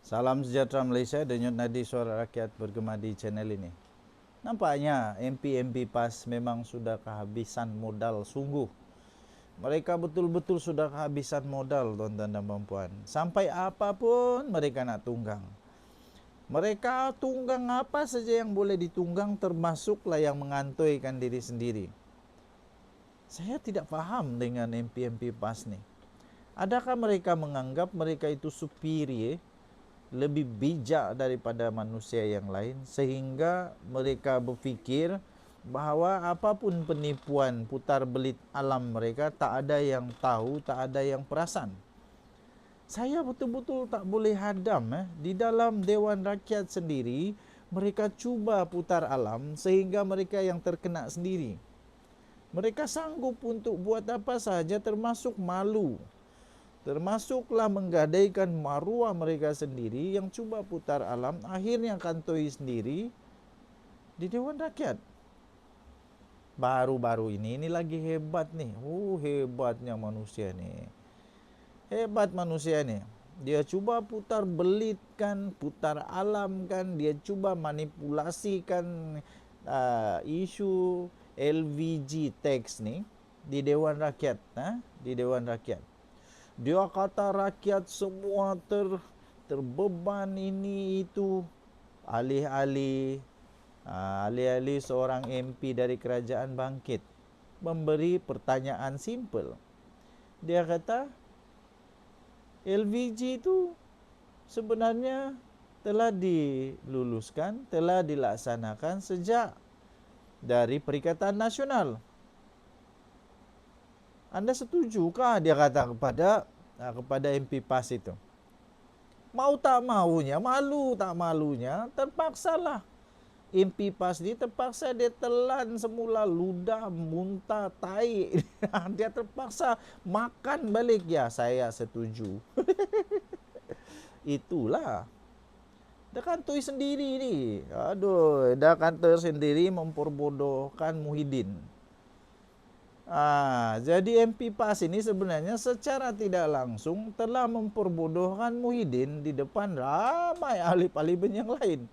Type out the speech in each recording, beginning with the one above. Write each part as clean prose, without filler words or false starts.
Salam sejahtera Malaysia, denyut nadi suara rakyat bergema di channel ini. Nampaknya MP-MP PAS memang sudah kehabisan modal sungguh. Mereka betul-betul sudah kehabisan modal, tuan-tuan dan puan-puan. Sampai apapun mereka nak tunggang. Mereka tunggang apa saja yang boleh ditunggang, termasuklah yang mengantuikan diri sendiri. Saya tidak faham dengan MP-MP PAS ni. Adakah mereka menganggap mereka itu superior, lebih bijak daripada manusia yang lain, sehingga mereka berfikir bahawa apapun penipuan putar belit alam mereka, tak ada yang tahu, tak ada yang perasan. Saya betul-betul tak boleh hadam. Di dalam Dewan Rakyat sendiri, mereka cuba putar alam sehingga mereka yang terkena sendiri. Mereka sanggup untuk buat apa saja, termasuk malu. Termasuklah menggadaikan maruah mereka sendiri yang cuba putar alam, akhirnya kantoi sendiri di Dewan Rakyat. Baru-baru ini lagi hebat nih. Hebatnya manusia nih. Hebat manusia nih. Dia cuba putar belitkan, putar alam kan, dia cuba manipulasikan isu LVG tax nih di Dewan Rakyat, di Dewan Rakyat. Dia kata rakyat semua terbeban ini itu, alih-alih seorang MP dari kerajaan bangkit memberi pertanyaan simple. Dia kata LVG itu sebenarnya telah diluluskan, telah dilaksanakan sejak dari Perikatan Nasional. Anda setujukah, dia kata kepada MP PAS itu? Mau tak maunya, malu tak malunya, terpaksalah MP PAS ni terpaksa dia telan semula ludah, muntah, tai. Dia terpaksa makan balik. Ya, saya setuju. Itulah. Dah kantoi sendiri ni. Aduh, dah kantoi sendiri memperbodohkan Muhyiddin. Jadi MP PAS ini sebenarnya secara tidak langsung telah memperbodohkan Muhyiddin di depan ramai ahli parlimen yang lain.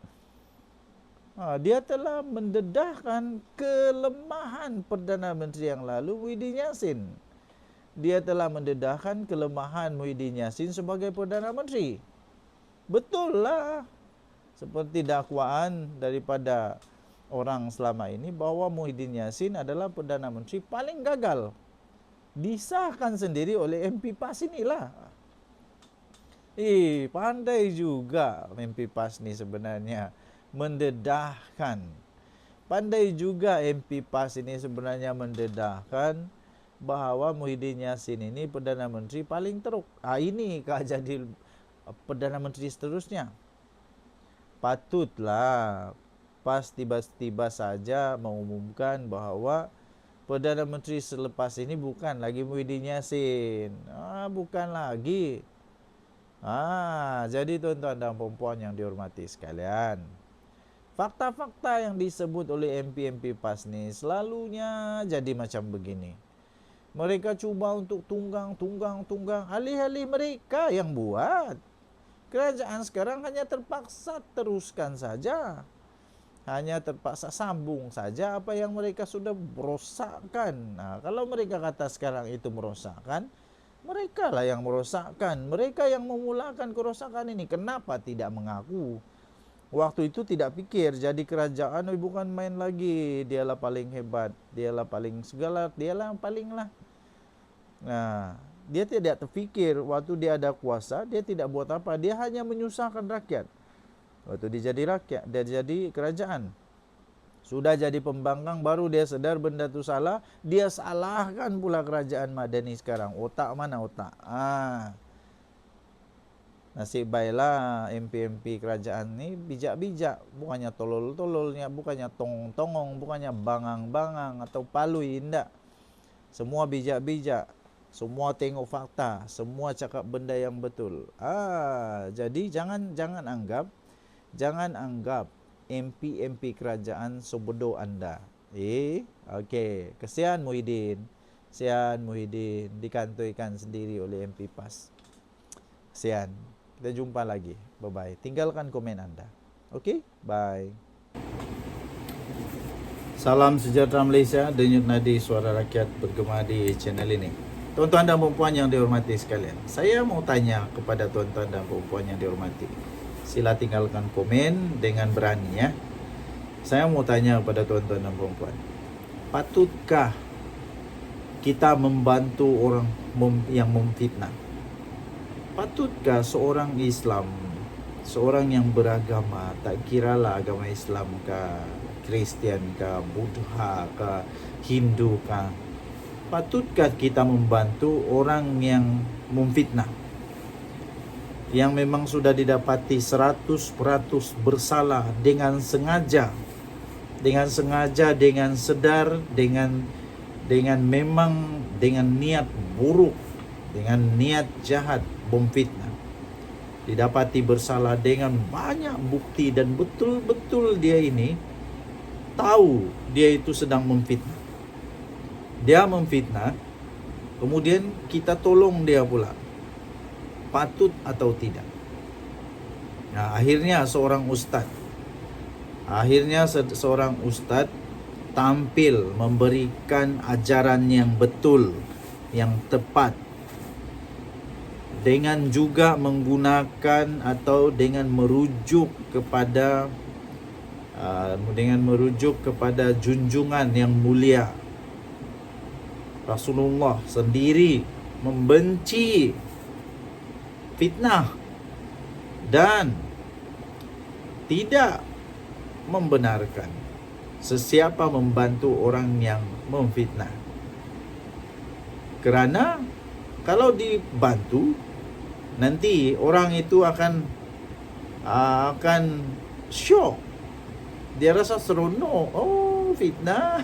Dia telah mendedahkan kelemahan Perdana Menteri yang lalu, Muhyiddin Yassin. Dia telah mendedahkan kelemahan Muhyiddin Yassin sebagai Perdana Menteri. Betul lah. Seperti dakwaan daripada orang selama ini bahawa Muhyiddin Yassin adalah Perdana Menteri paling gagal. Disahkan sendiri oleh MP PAS inilah. Pandai juga MP PAS ni sebenarnya mendedahkan. Pandai juga MP PAS ini sebenarnya mendedahkan bahawa Muhyiddin Yassin ini Perdana Menteri paling teruk. Ini kah jadi Perdana Menteri seterusnya? Patutlah PAS tiba-tiba saja mengumumkan bahawa Perdana Menteri selepas ini bukan lagi Muhyiddin Yassin. Bukan lagi. Jadi tuan-tuan dan puan-puan yang dihormati sekalian, fakta-fakta yang disebut oleh MP-MP PAS ni selalunya jadi macam begini. Mereka cuba untuk tunggang, alih-alih mereka yang buat. Kerajaan sekarang hanya terpaksa teruskan saja. Hanya terpaksa sambung saja apa yang mereka sudah merosakkan. Kalau mereka kata sekarang itu merosakkan, mereka lah yang merosakkan. Mereka yang memulakan kerosakan ini. Kenapa tidak mengaku? Waktu itu tidak fikir jadi kerajaan bukan main lagi. Dialah paling hebat, dialah paling segala, dialah paling lah. Dia tidak terfikir waktu dia ada kuasa, dia tidak buat apa. Dia hanya menyusahkan rakyat. Waktu dia jadi rakyat, dia jadi kerajaan. Sudah jadi pembangkang baru dia sedar benda tu salah, dia salahkan pula kerajaan Madani sekarang. Otak mana otak? Nasib baiklah MP-MP kerajaan ni bijak-bijak, bukannya tolol-tololnya, bukannya tongong-tongong, bukannya bangang-bangang atau palui, tidak. Semua bijak-bijak, semua tengok fakta, semua cakap benda yang betul. Jadi jangan anggap MP-MP kerajaan sebodoh anda. Okey. Kesian Muhyiddin. Dikantoikan sendiri oleh MP PAS. Kesian. Kita jumpa lagi. Bye-bye. Tinggalkan komen Anda. Oke? Bye. Salam sejahtera Malaysia. Denyut nadi suara rakyat bergema di channel ini. Tuan-tuan dan puan yang dihormati sekalian, saya mau tanya kepada tuan-tuan dan puan yang dihormati. Sila tinggalkan komen dengan berani ya. Saya mau tanya kepada tuan-tuan dan puan, patutkah kita membantu orang yang memfitnah? Patutkah seorang Islam, seorang yang beragama, tak kiralah agama Islam kah, Kristian kah, Buddha kah, Hindu kah, patutkah kita membantu orang yang memfitnah, yang memang sudah didapati 100% bersalah dengan sengaja, dengan sedar, dengan memang dengan niat buruk, dengan niat jahat memfitnah, didapati bersalah dengan banyak bukti dan betul-betul dia ini tahu dia itu sedang memfitnah. Dia memfitnah, kemudian kita tolong dia pula. Patut atau tidak? Nah, akhirnya seorang ustaz tampil memberikan ajaran yang betul, yang tepat, dengan juga menggunakan atau dengan merujuk kepada junjungan yang mulia. Rasulullah sendiri membenci fitnah dan tidak membenarkan sesiapa membantu orang yang memfitnah. Kerana kalau dibantu, nanti orang itu akan syok. Dia rasa seronok. Oh, fitnah.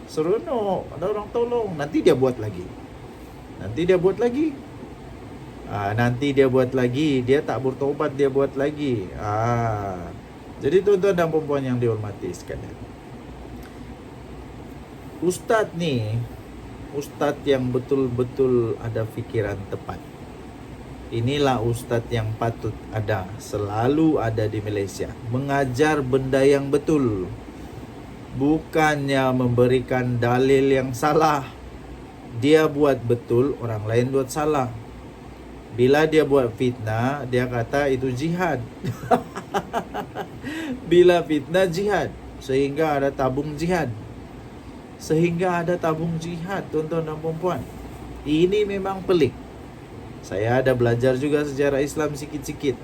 Seronok. Ada orang tolong. Nanti dia buat lagi. Nanti dia buat lagi. Dia tak bertobat, dia buat lagi. Jadi tuan-tuan dan puan yang dihormati sekalian, Ustaz yang betul-betul ada fikiran tepat. Inilah ustaz yang patut ada, selalu ada di Malaysia. Mengajar benda yang betul, bukannya memberikan dalil yang salah. Dia buat betul, orang lain buat salah. Bila dia buat fitnah, dia kata itu jihad. Bila fitnah jihad, sehingga ada tabung jihad, tuan-tuan dan puan. Ini memang pelik. Saya ada belajar juga sejarah Islam sikit-sikit.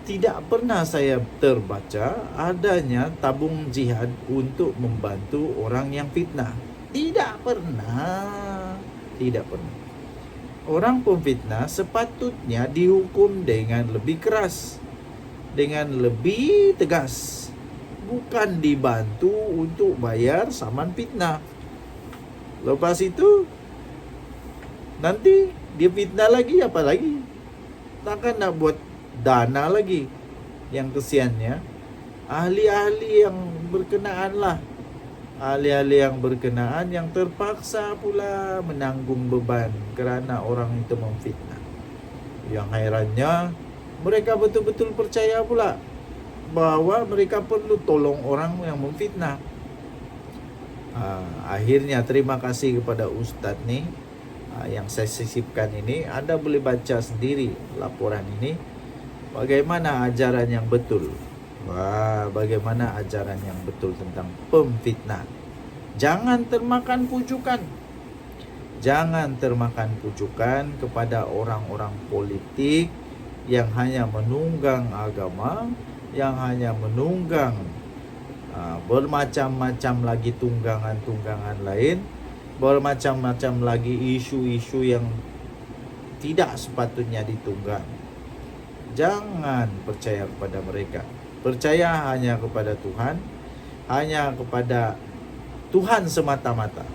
Tidak pernah saya terbaca adanya tabung jihad untuk membantu orang yang fitnah. Tidak pernah. Orang pemfitnah sepatutnya dihukum dengan lebih keras, dengan lebih tegas, bukan dibantu untuk bayar saman fitnah. Lepas itu nanti dia fitnah lagi, apa lagi? Takkan nak buat dana lagi. Yang kesiannya ahli-ahli yang berkenaan yang terpaksa pula menanggung beban kerana orang itu memfitnah. Yang herannya, mereka betul-betul percaya pula bahawa mereka perlu tolong orang yang memfitnah. Akhirnya terima kasih kepada ustaz ni yang saya sisipkan ini. Anda boleh baca sendiri laporan ini, bagaimana ajaran yang betul. Bagaimana ajaran yang betul tentang pemfitnah. Jangan termakan pujukan kepada orang-orang politik yang hanya menunggang agama, yang hanya menunggang bermacam-macam lagi tunggangan lain, bermacam-macam lagi isu-isu yang tidak sepatutnya ditunggang. Jangan percaya kepada mereka. Percaya hanya kepada Tuhan, hanya kepada Tuhan semata-mata.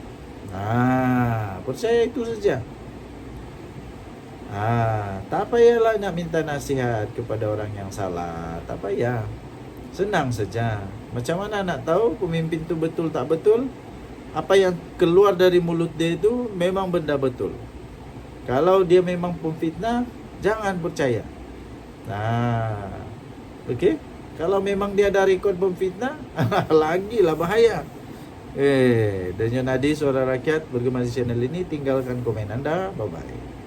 Percaya itu saja. Tak payahlah nak minta nasihat kepada orang yang salah. Tak payah. Senang saja. Macam mana nak tahu pemimpin itu betul tak betul? Apa yang keluar dari mulut dia itu memang benda betul. Kalau dia memang pemfitnah, Jangan percaya. Nah, oke. Kalau memang dia ada rekod memfitnah, lagi lah bahaya. Denyut Nadi Suara Rakyat bergema di channel ini, tinggalkan komen Anda. Bye-bye.